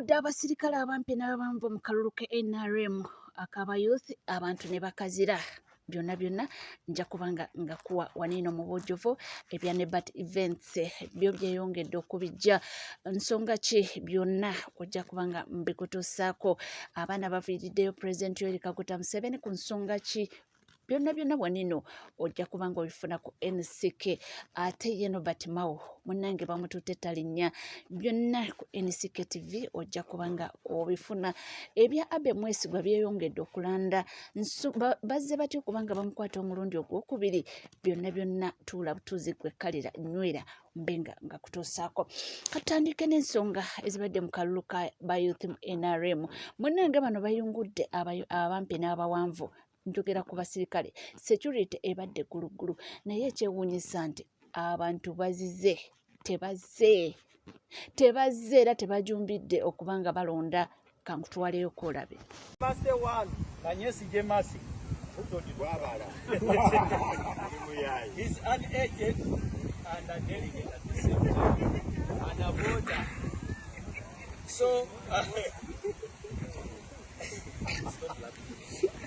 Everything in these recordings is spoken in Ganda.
Bawadde abasirikale abampi n'abanvu mu kalulu ke NRM akabayuth abantu ne bakazira byonna nja kubanga ngakuwa wanino mu bujjuvu ebya Nebat events byo byeyongedde okubijja nsonga ki byonna ojja kubanga mbikutuusaako abaana baviiriddeyo President Yoweri Kaguta Museveni ku nsonga ki byonna wanino ojja kubanga obifuna ku NCK ate ye Norbert Mao munnange bamututte talinnya byonna ku NCK TV ojja kubanga obifuna ebya Abe Mwesigwa byeyongedde okulanda bazze batyo kubanga bamukwata omulundi ogwokubiri byonna tuula butuuzi kwekkalira nywera mbenga nga kutuusaako katandike n'ensonga ezibadde mu kalulu ka bayouth mu NRM munnange bano bayungudde abampi n'abawanvu njogera ku basirikale security ebadde gulugulu naye ekyewuunyisa nti abantu bazize tebazze era tebajumbidde okubanga balonda kankutwaleyo koolabe He's an agent and a delegate at the same time and a voter. So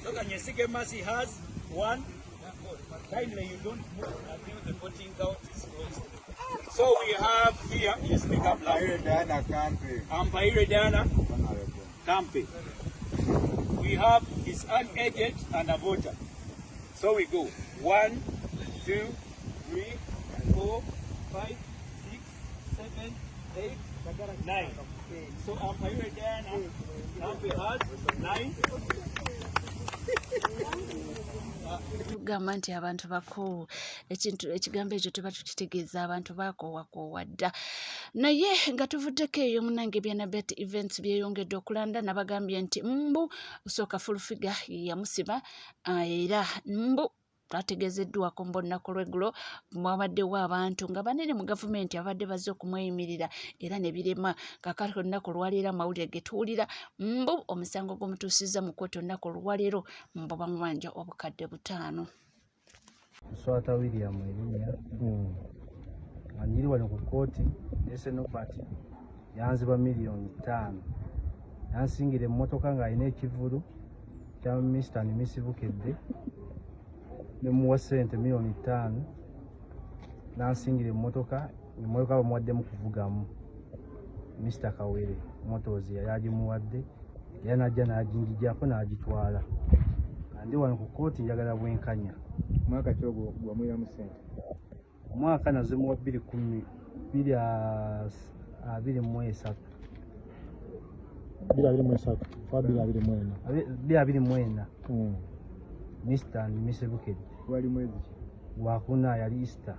so Kanyesige Masi has one. Kindly you don't move until the voting count is closed. So we have here is the Ampaire Diana Campi. We have his an agent and a voter. So we go 1, 2, 3, 4, 5, 6, 7, 8, 9. So Ampaire Diana Campi has 9. Tugamba nti abantu bakoowu ekigambo ekyo tuba tukitegeeza abantu baakoowa dda naye nga tuvuddeko eyo munnange bya Nebat events byeyongedde okulanda nabagambye nti mbu osooka fulufiga yamusiba era mbu twategeezeddwako mbonnaku lweggulo mwabaddewo abantu nga banene mu gavumenti abadde bazze okumweyimirira era ne birema kakati olunaku olwaleero amawulire ge tuwulira mbu omusango gw'omutuusizza mu kkooti olunaku olwaleero mbu bamubanja obukadde 5. Swata William erinnya njiri wano ku kkooti ese Norbert yanziba $5,000,000 yansingira emmotoka ng'alina ekivulu kya Mr. and Miss Bukedde ne muwa ssente $5,000,000 nansingira emmotoka bamuwaddemu kuvugamu Mr. Kawere Motors yali agimuwadde era najja n'aginjijjako n'agitwala ndi wano ku kkooti njagala bwenkanya. Mwaka ki ogwo gwamwiramu ssente? Omwaka nazimuwa 2023 2024 Mr. and Miss Bukedde wali mwezi ki? Gwakuna yali Easter.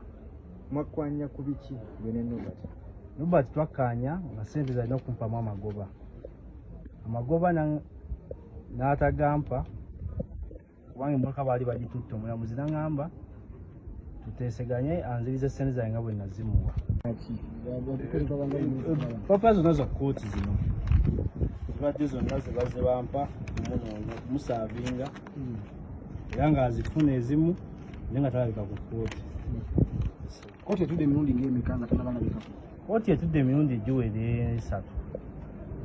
Mwakwanya ku biki bene Norbert twakkanya nga ssente zalina okumpamu amagoba n'atagampa kubanga emmotoka baali bagitutte omulamuzi n'aŋŋamba tuteeseganye anzirize ssente zange nga bwe nazimuwa. Papa zonna za kkooti zino zibadde zonna zibazze bampa mumusaavinga era ng'azifuna ezimu naye nga talabika ku kkooti. Kkooti etudde emirundi ng'emeka nga talabikako? Kkooti etudde emirundi egiwera 3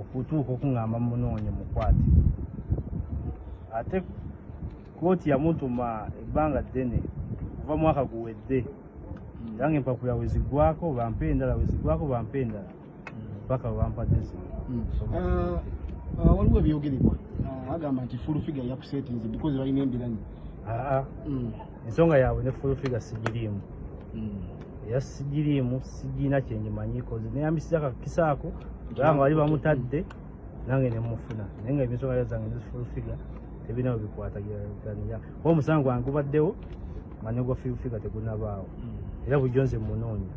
okutuuka okuŋŋamba munoonye mukwate ate kkooti yamutuma ebbanga ddene kuva mwaka guwedde era ng'empapula weziggwako bampe endala paka webampadde zino. Waliwo ebyogerebwa agamba nti full figure yakusetinze because balina embiranyi. Ensonga yaabwe ne full figure sigiriimu era sigiriimu sigirina kyenyimanyiiko neyambisiza akakisaako era nga bali bamutadde nange nemufuna naye nga ebyensonga zange ne full figure tebirina bikwataganira kuba omusango wange gubaddewo nga ne gwa full figure tegunabaawo era bujonze munoonya.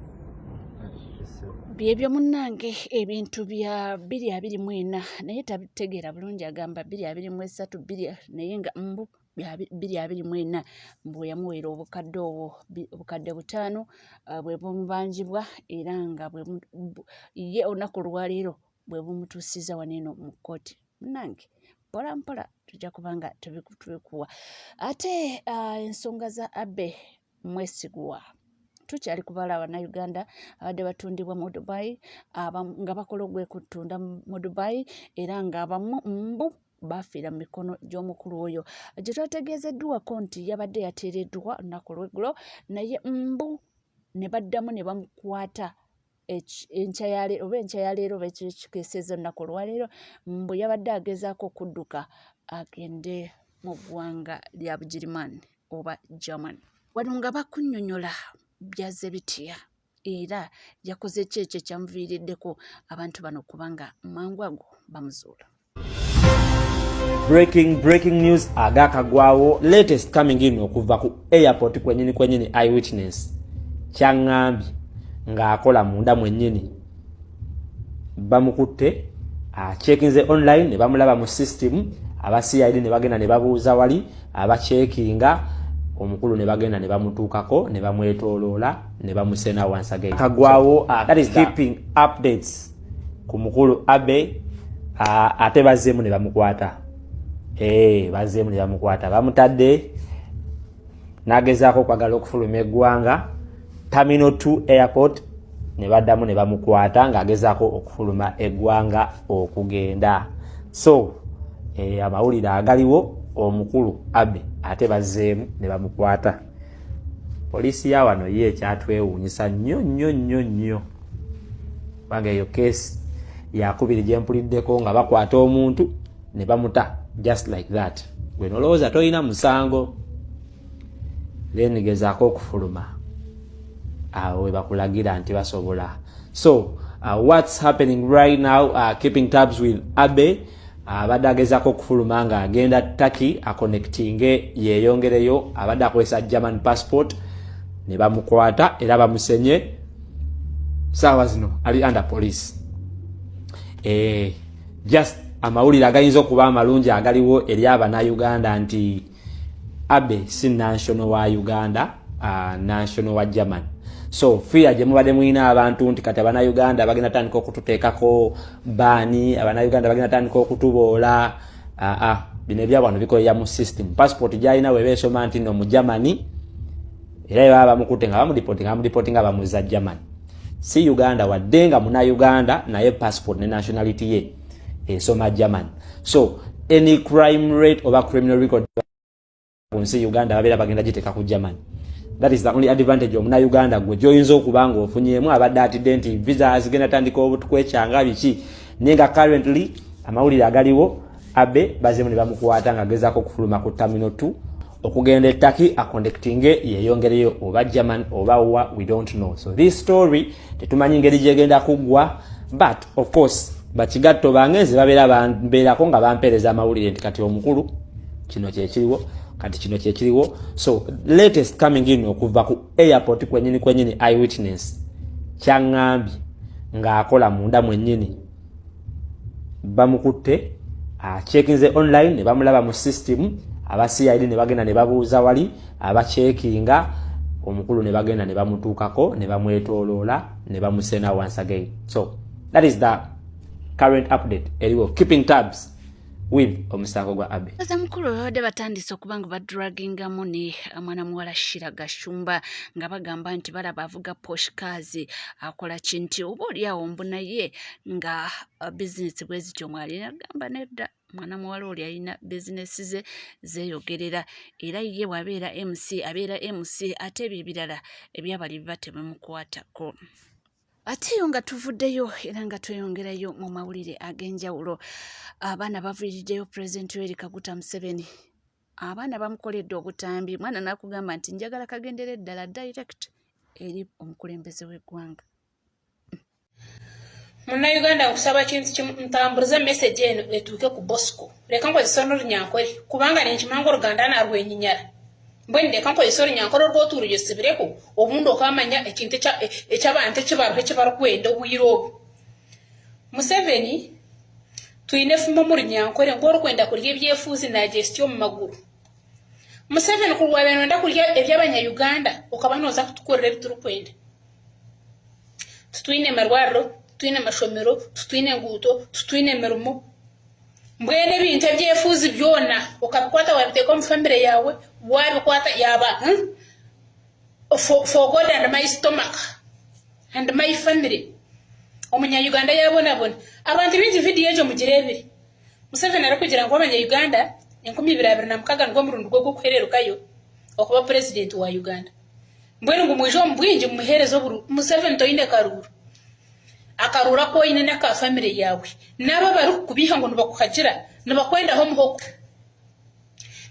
Byebyo munnange ebintu bya 2024 naye tabitegeera bulungi agamba 2023 naye nga mbu 2024 mbu yamuweera obukadde obwo obukadde 5 bwe bumubanjibwa era nga ye olunaku olwaleero bwe bumutuusiza waneno mu kkooti. Munnange mpola tujja kubanga tubikuwa ate ensonga za Abe Mwesigwa tukyali kubala Abannayuganda abadde batundibwa mu Dubai nga bakola ogwekutunda mu Dubai era ng'abamu mbu bafiira mu mikono gy'omukulu oyo gye twategeezeddwako nti yabadde yateereddwa olunaku olw'eggulo naye mbu ne baddamu ne bamukwata enkya ya leero oba ekikeeseza olunaku olwaleero mbu yabadde agezaako okudduka agende mu ggwanga lya Bugirimaani oba German. Wano nga bakunnyonnyola byaze bitya era yakoze ki ekyo ekyamuviiriddeko abantu bano kubanga mangu ago bamuzuula. Breaking news agakagwawo latest coming in okuva ku airport kwenyini eyewitness kyangambye ng'akola munda mwennyini bamukutte achekinze online ne bamulaba mu system aba CID ne bagenda ne babuuza wali abachekinga omukulu ne bagenda ne bamutuukako ne bamwetooloola ne bamusena once again kagwawo that is keeping updates ku mukulu Abe ate bazzeemu ne bamukwata bazzeemu ne bamukwata bamutadde n'agezaako okwagala okufuluma eggwanga Terminal 2 Airport ne baddamu ne bamukwata ng'agezaako okufuluma eggwanga okugenda. So amawulire agaliwo omukulu Abe ate bazzeemu ne bamukwata. Poliisi ya wano ye ekyatwewuunyisa nnyo kubanga eyo keesi yakubiri gye mpuliddeko nga bakwata omuntu ne bamuta just like that. Gwe nolowooza tolina musango then gezaako okufuluma we bakulagira nti basobola. So what's happening right now, keeping tabs with Abe abadde agezaako okufuluma nga agenda Turkey aconnectinge yeeyongereyo abadde akozesa German passport ne bamukwata era bamusenye saawa zino ali under police. Just amawulire agayinza okuba amalungi agaliwo eri Abannayuganda nti Abe si national wa Uganda, national wa German. So fear gye mubadde mulina abantu nti kati Abannayuganda bagenda tandika okututeekako baani, Abannayuganda bagenda tandika okutuboola. Bino ebya wano bikolera mu system. Passport gyalina we beesoma nti no mu Germany era baba bamukutte nga bamudipooti nga bamuzza Germany. Si Uganda wadde nga Munnayuganda naye passport ne nationality ye esoma German. So any crime rate oba criminal record kunsi Uganda babeera bagenda giteeka ku German. That is the only advantage of Munnayuganda gwe gyoyinza okuba nga ofunyeemu abadde atidde nti visa zigenda tandika obutukwekyanga biki nenga currently amawulire agaliwo Abe bazzeemu ne bamukwata nga agezaako okufuluma ku Terminal 2 okugenda Turkey aconnectinge yeeyongereyo oba German oba wa we don't know. So this story tetumanyi ngeri gyegenda kuggwa, but of course bakigatto bangeze babeera bambeerako nga bampeereza amawulire nti kati omukulu kino kyekiriwo. So latest coming in okuva ku airport kwenyini eyewitness kyangambye ng'akola munda mwennyini bamukutte achekinze online ne bamulaba mu system aba CID ne bagenda ne babuuza wali abachekinga omukulu ne bagenda ne bamutuukako ne bamwetooloola ne bamusena once again. So that is the current update eriwo keeping tabs with omusango gwa Abe. Sasa mukulu babadde batandise okuba nga badragingamu ne mwana muwala Shira Gashumba nga bagamba nti balaba avuga posh kazi akola kinti oba oliawo mbu naye nga bizinesi bwe zityo mwali agamba nedda mwana muwala oli alina bizinesi ze zeeyogerera era ye bw'abeera MC abeera MC ate ebyo ebirala ebyabali biba tebimukwatako. Ate yo nga tuvuddeyo era nga tweyongerayo mu mawulire ag'enjawulo, abaana baviiriddeyo Pulezidenti Yoweri Kaguta Museveni. Abaana bamukoledde obutambi, mwana n'akugamba nti njagala kagendere ddala direct eri omukulembeze w'eggwanga. Munnayuganda nkusaba kintu kimutambuliza message eno etuuke ku Bosco. Leka nkozesa Olunyankore kubanga nenkimangu Oluganda narwenyinyala. Mbwene leka nkozesa Olunyankore olw'otuulire sibireko obundi okamanya ekintu eky'abantu ekibarikwenda obwire obu. Museveni tuyine fumo mu Lunyankore ng'orikwenda kulya ebyefuuzi na gestyo mu maguru. Museveni kulwa nda kulya eby'Abanyayuganda okaba nooza kutukorera ebiturikwenda. Tutwine amarwariro, tutwine amashomero, tutwine enguuto, tutwine emirimo. Mbwene ebintu ebyefuuzi byona okabikwata wabiteeka omu famire yawe wabikwata yaba for God and my stomach and my family. Umunya-Uganda yabona abantu bingi video ejo mugirebere. Museveni arakugira ngo abanya-Uganda 2026 ngo murundu gwo kuhererukayo okuba president wa Uganda. Mbwenu ngo mwijo mbwinje muherezo buru Museveni toine karuru. Akarura ko ine naka family yawe. Naba bari kubiha ngo nbakuhagira nabakwenda ho muhogo.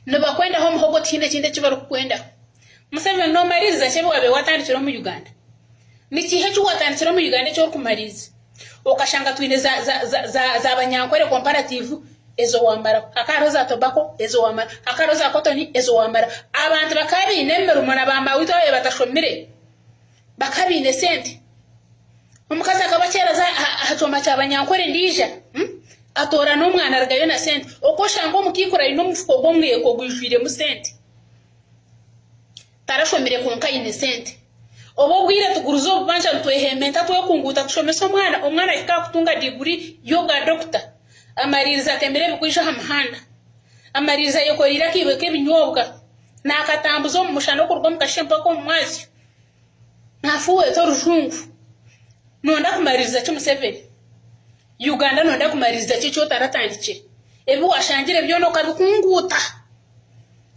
Nabakwenda ho muhogo tinde kibaru kwenda. Museveni no mariza chebo abe watandikira mu Uganda. Nikihe cyo watandikira mu Uganda cyo kumariza. Okashanga twine za abanyankwere comparative ezo wambara akaro za tobacco ezo wambara akaro za cotton ezo wambara abantu bakabine mberumana bamawito batashomire bakabine sente umukazi akabakera za hatoma cy'abanyankwere ndija atora n'umwana aragayo na sente okoshanga umukikora ino mufuko gomwe ko gwishwire mu sente tarashomire kunka ine sente obo gwire tuguruzo banja ntwehementa twe kunguta tushomesa umwana ikakutunga degree yoga doctor amaririza tembere bikwisha hamahanda amaririza yokorira kibeke binyobwa nakatambuzo mu mushano kurwa mukashempa ko mwazi nafuwe to rujungu nonda kumaririza cyo Museveni Uganda nonda kumaririza cyo taratandike ebi washangire byo no kabikunguta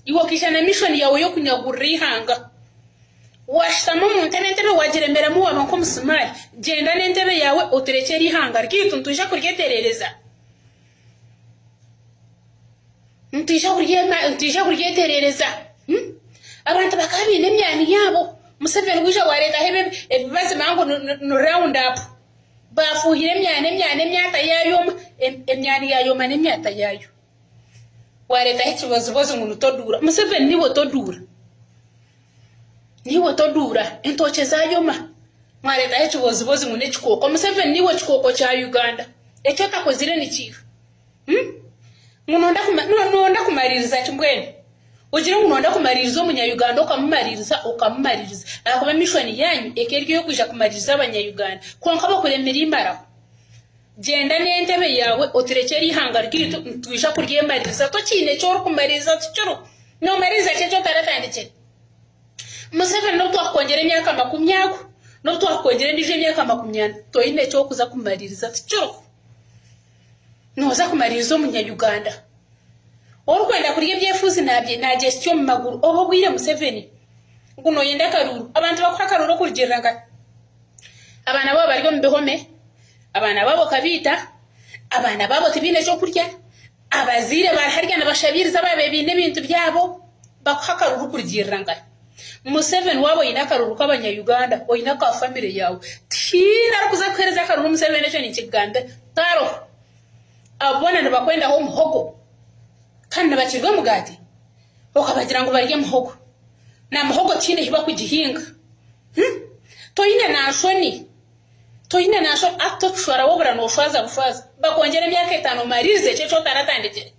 iwo kishana mission yawe yo kunyagurira ihanga washitamo mu ntebe wagiremera mu waba nkomusumari genda n'entebe yawe uterekera ihanga ryitu ntuje kuryeterereza ntije kuryeterereza abantu bakabine emyani yabo Museveni wisha wareta hebe ebibazi mango no round up bafuhire emyata yayo emyani yayo mane emyata yayo wareta ikibazo ngo todura Museveni niwo todura entoche zayo mwareta ikibazo ngo nekikoko Museveni niwo kikoko cya Uganda ekyo takozire nikiyo nonda kumaririza chimbwene ujire nonda kumaririza umunya-Uganda ukamumaririza akuba mission yanyu ekeryo yo kuja kumaririza abanya-Uganda konka bakuremera imara genda n'entebe yawe uterekera ihanga ryitu ntwisha kuryemaririza to kine cyo kumaririza cyo no maririza cyo taratandike Museveni no twakongera imyaka 20 no twakongera ndije imyaka 20 to ine cyo kuza kumaririza cyo noza kumaririza umunya-Uganda orukwenda kuriye byefuzi nabye na gestion mu maguru obo bwire Museveni nguno yenda karuru abantu bakora karuru kurigiranga abana babo bari mu bihome abana babo kabita abana babo tibine cyo kurya abazire bari harya nabashabiriza babe n'ibintu byabo bakora karuru kurigiranga Museveni wabo yina karuru k'abanya-Uganda oyina ka family yawe tina kuza kwereza karuru Museveni cyo ni kiganda taro abona nabakwenda ho muhogo kandi nabakirwe mugati okabagira ngo barye muhogo na muhogo tine hiba kugihinga toyine nasho ato kushwara wobura no shwaza bakongera emyaka 5 marize cyo taratandike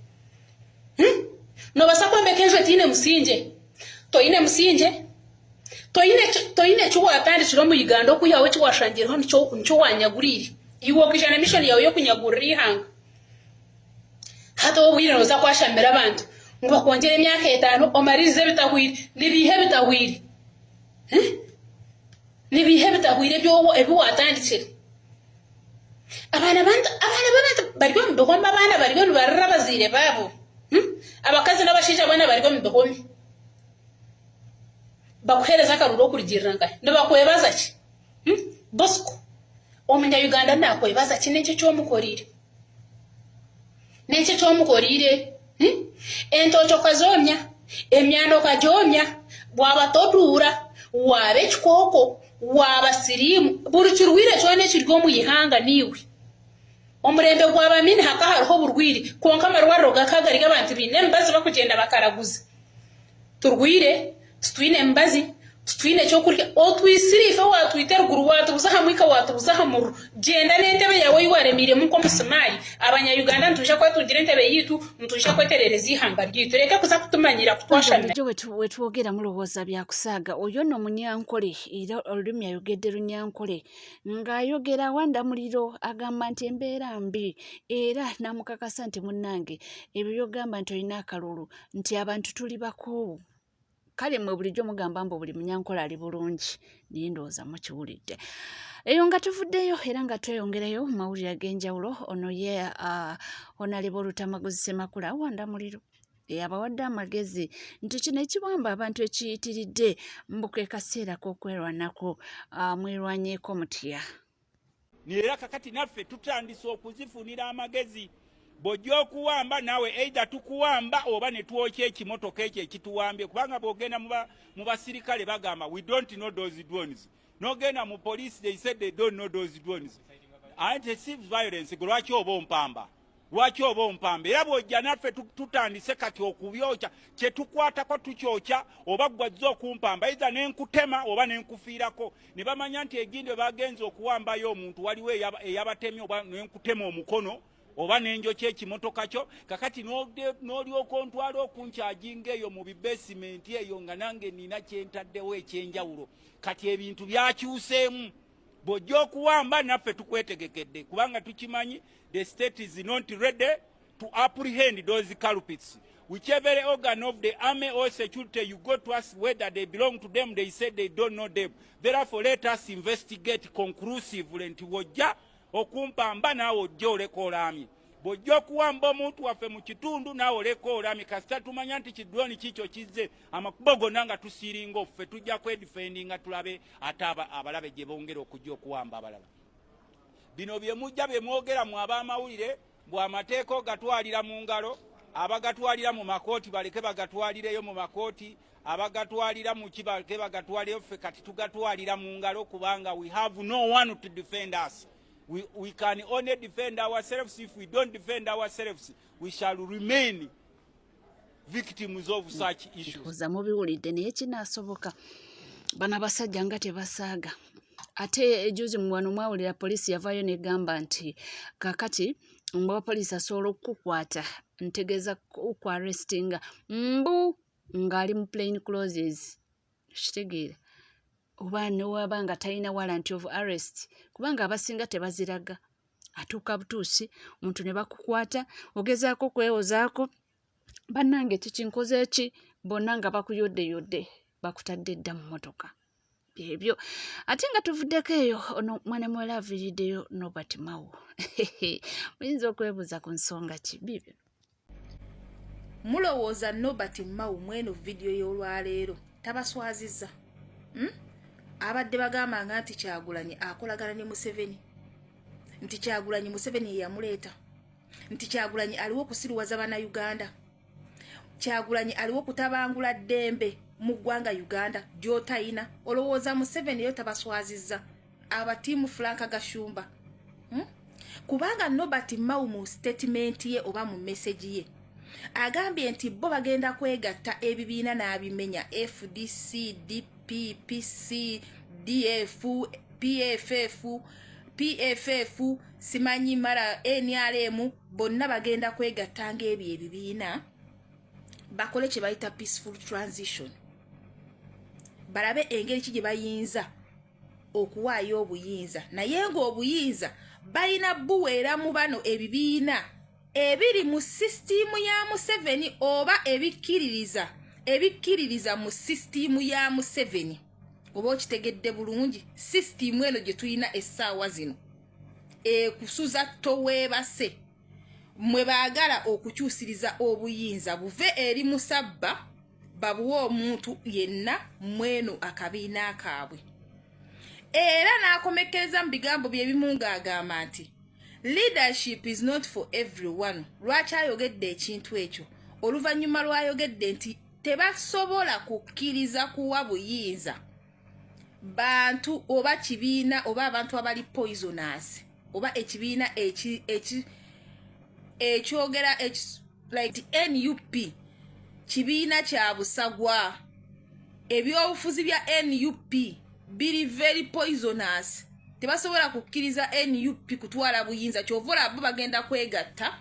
no basakwembe kenjo tine musinje toyine cyo watandikira mu Uganda okuyawe cyo washangiraho nicyo wanyagurire iwo kijana mission yawe yo kunyagurira ihanga hata wubwire noza kwashambira abantu ngo bakongera emyaka 5 omarize bitahwire nibihe bitahwire byo ebi watandikira abana bari mu bihomba abana bari barabazire babo abakazi n'abashije abana bari mu bihomba bakuhereza karuro kurigiranga ndabakwebaza ki Bosco umunya-Uganda nakwebaza ki n'icyo cyo mukorire n'icyo cyo mukorire entocho kazomya emyano kajomya bwabatodura wabe kikoko wabasirimu buri kirwire cyone kirwo mu ihanga niwe omurembe gwabamini hakaharuho burwiri konka marwaro gakagari abantu bine mbazi bakugenda bakaraguza turwire twine mbazi twine cyo kurya otwisirifa watwiteruguru watubuza hamwika watubuza hamuru genda n'entebe yawe yiwaremire mu komusumari abanya-Uganda ntuje kwatugire entebe yitu ntuje kweterereza ihanga ryitu reka kuza kutumanyira kutwashamira byo wetwogera mulowoza byakusaga oyo no munyankole era olumya yogedde runyankole ngayogera wanda muliro agamba nti embeera mbi era namukakasa nti munnange ebyo yogamba nti olina akalulu nti abantu tuli bakoowu kale mwe bulijjo mugamba mbu buli munyankola ali bulungi naye ndowooza mukiwulidde. Eyo nga tuvuddeyo era nga tweyongerayo mu mawulire ag'enjawulo. Ono ye Honorable Lutamaguzi Ssemakula Wanda Muliro abawadde amagezi nti kino ekibamba abantu ekiyitiridde mbuke kaseera k'okwerwanako mwerwanyeeko mutya. Era kakati naffe tutandise okuzifunira amagezi. Bw'ojja okuwamba naawe either tukuwamba oba ne twokya ekimotoka ekyo ekituwambye, kubanga bw'ogenda mu basirikale bagamba we don't know those drones. N'ogenda mu police they said they don't know those drones. Anti-civil violence lwaki oba ompamba? Lwaki oba ompamba? Era bw'ojja naffe tutandise kati okubyokya kye tukwatako tukyokya oba gwazza okumpamba either n'enkutema oba n'enkufiirako. Ne bamanya nti egindi bagenze okuwambayo omuntu waliwo eyabatemye oba n'enkutema omukono oba n'enjokya ekimotoka kyo. Kakati n'olyoka ontwala okunkyajinga eyo mu bibesimenti eyo nga nange nina kyentaddewo ekyenjawulo. Kati ebintu byakyuseemu. Bw'ojja okuwamba naffe tukwetegekedde kubanga tukimanyi the state is not ready to apprehend those culprits. Whichever organ of the army or security you go to us, whether they belong to them, they say they don't know them. Therefore, let us investigate conclusively nti wojja okumpamba naawe ojja oleka olaamye. Bw'ojja okuwamba omuntu waffe mu kitundu naawe oleka olaamye. Kasita tumanya nti kidroni kikyo kizze amakubo gonna nga tusiringa offe tujja kwedifendinga tulabe ate abalabe gye bongera okujja okuwamba abalala. Bino bye mujja bye mwogera mu ab'amawulire bw'amateeka ogatwalira mu ngalo, abagatwalira mu makooti baleke bagatwalireyo mu makooti, abagatwalira mu kibaleke bagatwalireyo, ffe kati tugatwalira mu ngalo kubanga we have no one to defend us. We can only defend ourselves. If we don't defend ourselves, we shall remain victims of such issues. Oza mubiwulidde naye kinaasoboka bano abasajja nga tebasaaga. Ate ejuzi muwano mwawulira poliisi yavaayo negamba nti kakati mba poliisi asobola okukukwata ntegeeza okuarrestinga mbu ng'ali mu plain clothes. Kitegeera oba newaba nga talina warrant of arrest kubanga abasinga tebaziraga. Atuuka butuusi omuntu ne bakukwata ogezaako kwewozaako bannange kikinkoze ki bonna nga bakuyoddeyodde bakutadde dda mu mmotoka. Ebyo ate nga tuvuddeko eyo ono mwana muwala aviiriddeyo Nobert Mao. Muyinza okwebuuza ku nsonga ki bibyo? Mulowooza Nobert Mao mweno vidiyo y'olwaleero tabaswazizza? Abadde bagambanga nti Kyagulanyi akolagana ne Museveni, nti Kyagulanyi Museveni ye yamuleeta, nti Kyagulanyi aliwo okusiruwaza bannayuganda, Kyagulanyi aliwo okutabangula ddembe mu ggwanga Uganda gy'otayina. Olowooza Museveni yo tabaswazizza abatiimu Frank Gashumba? Kubanga Nobert Mao mu statement ye oba mu message ye agambye nti bo bagenda kwegatta ebibiina n'abimenya FDC, DP, PC, DF, PFF, simanyi mara NRM, bonna bagenda kwegatta ng'ebyo ebibiina bakole kye bayita peaceful transition. Balabe engeri ki gye bayinza okuwaayo obuyinza, naye ng'obuyinza balina buweera mu bano ebibiina ebiri mu sisitimu ya Museveni oba ebikkiririza mu sisitimu ya Museveni. Oba okitegedde bulungi, sisitimu eno gye tulina essaawa zino ekusuza toweebase mwe baagala okukyusiriza obuyinza buve eri Musabba babuwe omuntu yenna mweno akabiina akaabwe. Era n'akomekereza mu bigambo bye bimu ng'agamba nti leadership is not for everyone. Lwaki ayogedde ekintu ekyo? Oluvannyuma lwayogedde nti tebasobola kukkiriza kuwa buyinza bantu oba kibiina oba abantu abali poisonous oba ekibiina ekyogera like NUP kibiina kya busagwa. Ebyobufuzi bya NUP biri very poisonous. Tebasobola kukkiriza NUP kutwala buyinza. Kyovola bo bagenda kwegatta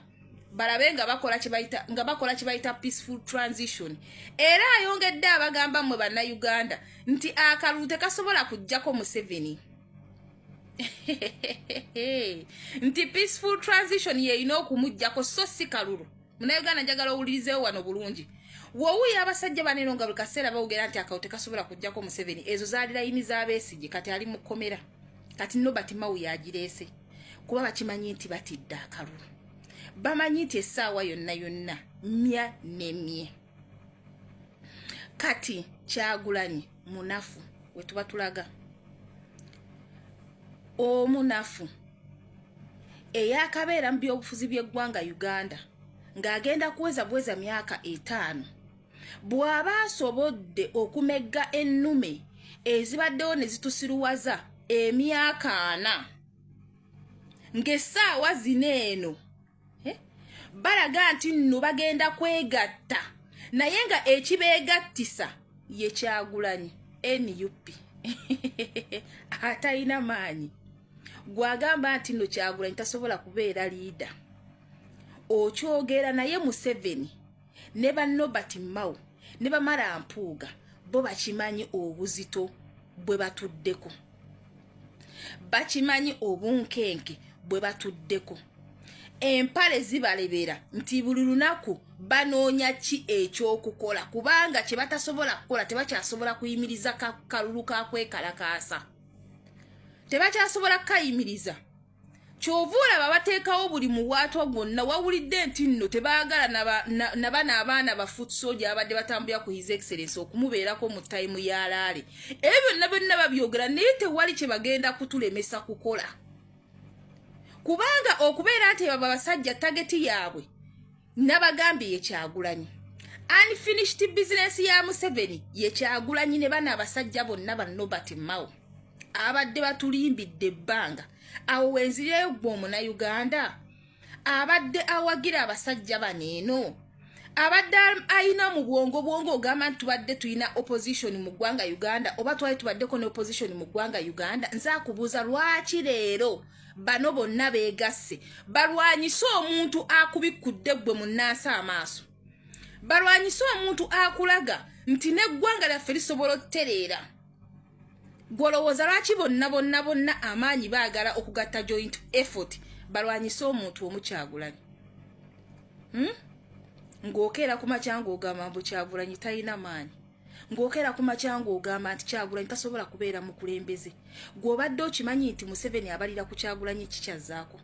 balabe nga bakola kye bayita peaceful transition. Era ayongedde abagamba mwe bannayuganda nti akalulu tekasobola kujjako Museveni. Nti peaceful transition ye ino okumujjako so si kalulu. Munnayuganda njagala owulirizeewo wano bulungi. Wowuya abasajja baneno nga buli kaseera bawogera nti akawuka tekasobola kujjako Museveni, ezo zaali layini z'Abesigye kati ali mu kkomera. Kati Nobert Mao yagireese kuba bakimanyi nti batidde akalulu. Bamanyi nti essaawa yonna yonna mmya n'emmye. Kati Kyagulanyi munafu we tuba tulaga. Omunafu eyakabeera mu byobufuzi by'eggwanga Uganda ng'agenda kuweza bweza myaka 5 bw'aba asobodde okumegga ennume ezibaddewo ne zitusiruwaza emyaka 4 ng'essaawa zino eno balaga nti nno bagenda kwegatta naye nga ekibeegattisa ye Kyagulanyi NUP atalina maanyi. Gwagamba nti nno Kyagulanyi tasobola kubeera liida. Okyogera naye Museveni ne ba Nobert Mao ne bamala Mpuuga bo bakimanyi obuzito bwe batuddeko. Bakimanyi obunkenke bwe batuddeko. Empale zibalebera nti buli lunaku banoonya ki ekyokukola kubanga kye batasobola kukola tebakyasobola kuyimiriza kalulu ka kwekalakaasa. Tebakyasobola kayimiriza. Kyovula babateekawo buli muwaato gwonna wawulidde nti nno tebaagala na bana abaana ba foot soldier abadde batambulira ku His Excellency okumubeerako mu time y'alaale. Ebyo byonna babyogera naye tewali kye bagenda kutulemesa kukola. Kubanga okubeera nti abasajja tageti yaabwe nabagambye ye Kyagulanyi. Unfinished business ya Museveni ye Kyagulanyi ne bana abasajja bonna ba Nobert Mao. Abadde batulimbidde ebbanga awo wenzireyo gwe Omunnayuganda abadde awagira abasajja baneeno abadde ayina mu bwongo ogamba nti tubadde tulina opposition mu ggwanga Uganda oba twali tubaddeko ne opposition mu ggwanga Uganda. Nze akubuuza lwaki leero bano bonna beegasse balwanyise omuntu akubikudde gwe munnansi amaaso, balwanyise omuntu akulaga nti n'eggwanga lyaffe lisobola okutereera. Gwolowooza lwaki bonna amaanyi baagala okugatta joint effort balwanyise omuntu omu Kyagulanyi? Ng'okeera ku makya ng'ogamba mbu Kyagulanyi talina maanyi, ng'okeera ku makya ng'ogamba nti Kyagulanyi tasobola kubeera mukulembeze. Gw'obadde okimanyi nti Museveni abalira ku Kyagulanyi kikyazaako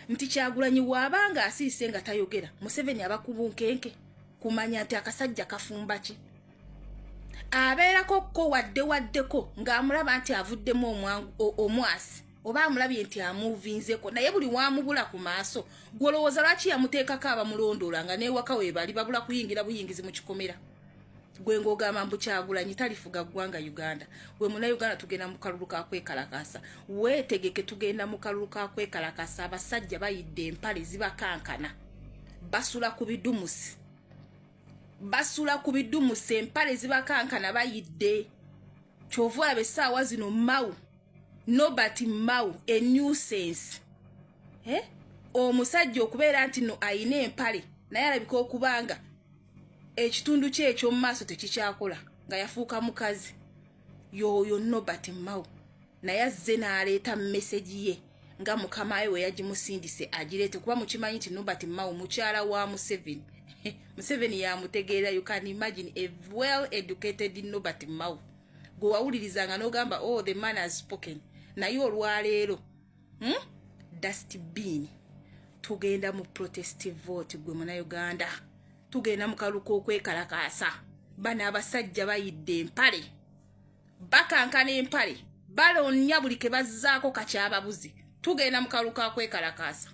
nti Kyagulanyi waabanga asiise nga tayogera Museveni abakubunkenke kumanya nti akasajja kafumba ki. Abeerako ko waddeko ng'amulaba nti avuddemu omwasi oba amulabye nti amuvinzeko naye buli wamubula ku maaso. Gwolowooza lwaki yamuteekako abamulondoola nga n'ewaka we bali babula kuyingira buyingizi mu kikomera? Gwe ng'ogamba mbu Kyagulanyi talifuga ggwanga Uganda. Gwe Munnayuganda tugenda mu kalulu ka kwekalakaasa. Weetegeke tugenda mu kalulu ka kwekalakaasa. Abasajja bayidde empale zibakankana basula ku bidumusi. Basula ku bidumusi empale zibakankana bayidde. Kyova olabe essaawa zino Mao Nobert Mao a nuisance. Omusajja okubeera nti no ayina empale naye alabika okubanga ekitundu kye ekyomu maaso tekikyakola nga yafuuka mukazi. Yoyo Nobert Mao naye azze n'aleeta message ye nga mukama we yagimusindise agireete kuba mukimanyi nti Nobert Mao mukyala wa Museveni. Museveni yamutegeera. You can imagine a well educated Nobert Mao gwe wawulirizanga n'ogamba oh the man has spoken. Naye olwaleero dustbin tugenda mu protest vote gwe Munnayuganda. Tugenda mu kalulu k'okwekalakaasa. Bano abasajja bayidde empale bakankana empale balonnya buli ke bazzaako kakyababuzi. Tugenda mu kalulu ka kwekalakaasa.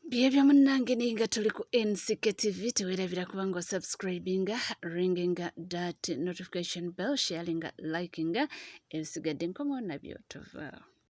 Byebyo munnange ninga tuli ku NCK TV teweerabira kubanga subscribinga ringinga that notification bell sharinga likinga ebisigadde nkomo nabyo tova.